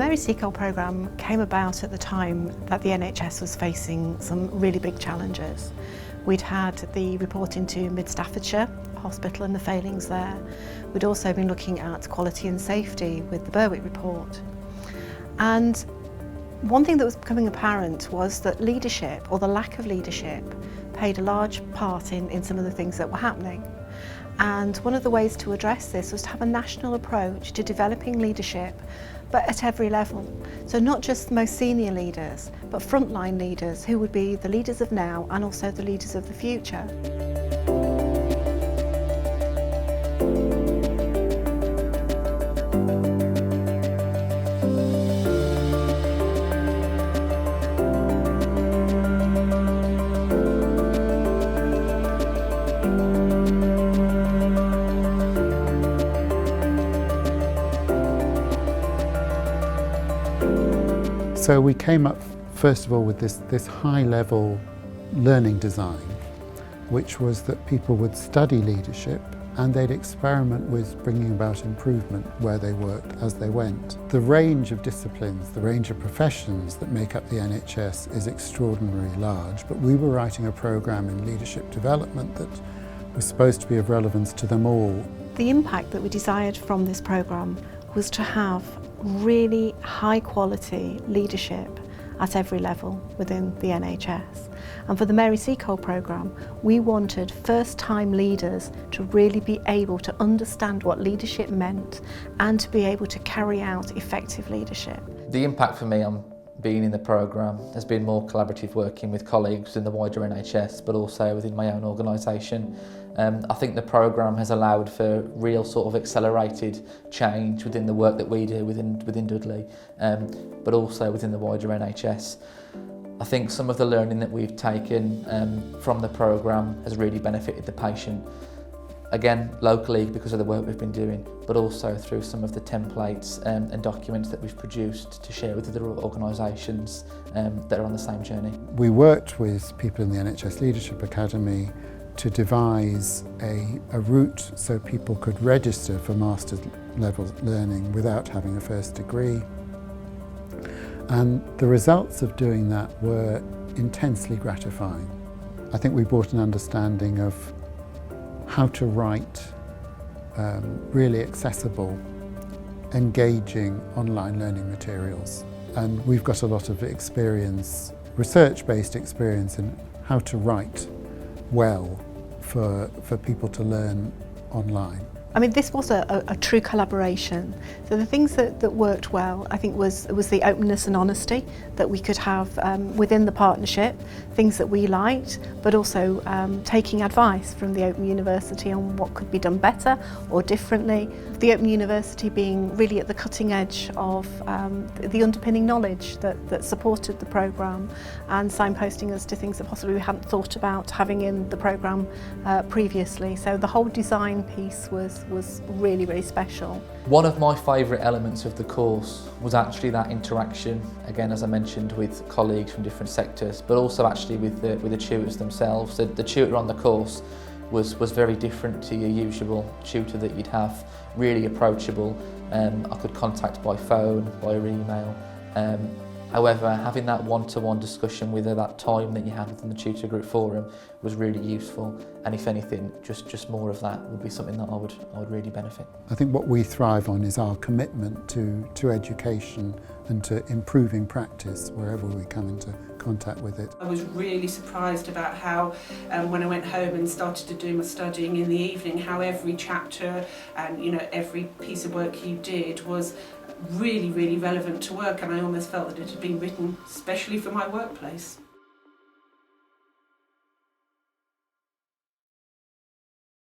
Mary Seacole Programme came about at the time that the NHS was facing some really big challenges. We'd had the report into Mid Staffordshire Hospital and the failings there. We'd also been looking at quality and safety with the Berwick report. And one thing that was becoming apparent was that leadership, or the lack of leadership, played a large part in some of the things that were happening. And one of the ways to address this was to have a national approach to developing leadership, but at every level. So not just the most senior leaders, but frontline leaders who would be the leaders of now and also the leaders of the future. So we came up first of all with this high-level learning design, which was that people would study leadership and they'd experiment with bringing about improvement where they worked as they went. The range of disciplines, the range of professions that make up the NHS is extraordinarily large, but we were writing a programme in leadership development that was supposed to be of relevance to them all. The impact that we desired from this programme was to have really high quality leadership at every level within the NHS. And for the Mary Seacole Programme, we wanted first-time leaders to really be able to understand what leadership meant and to be able to carry out effective leadership. The impact for me on being in the programme has been more collaborative working with colleagues in the wider NHS, but also within my own organisation. I think the programme has allowed for real sort of accelerated change within the work that we do within Dudley, but also within the wider NHS. I think some of the learning that we've taken from the programme has really benefited the patient. Again, locally because of the work we've been doing, but also through some of the templates and documents that we've produced to share with other organisations that are on the same journey. We worked with people in the NHS Leadership Academy to devise a route so people could register for master's level learning without having a first degree. And the results of doing that were intensely gratifying. I think we brought an understanding of how to write really accessible, engaging online learning materials. And we've got a lot of experience, research-based experience in how to write well for people to learn online. I mean, this was a true collaboration. So the things that worked well, I think, was the openness and honesty that we could have within the partnership, things that we liked, but also taking advice from the Open University on what could be done better or differently. The Open University being really at the cutting edge of the underpinning knowledge that supported the programme and signposting us to things that possibly we hadn't thought about having in the programme previously. So the whole design piece was really, really special. One of my favourite elements of the course was actually that interaction, again as I mentioned, with colleagues from different sectors, but also actually with the tutors themselves. The tutor on the course was very different to your usual tutor that you'd have, really approachable. I could contact by phone, by email. However, having that one-to-one discussion with her, that time that you had within the tutor group forum, was really useful. And if anything, just more of that would be something that I would really benefit. I think what we thrive on is our commitment to education and to improving practice wherever we come into contact with it. I was really surprised about how, when I went home and started to do my studying in the evening, how every chapter and every piece of work you did was really, really relevant to work, and I almost felt that it had been written especially for my workplace.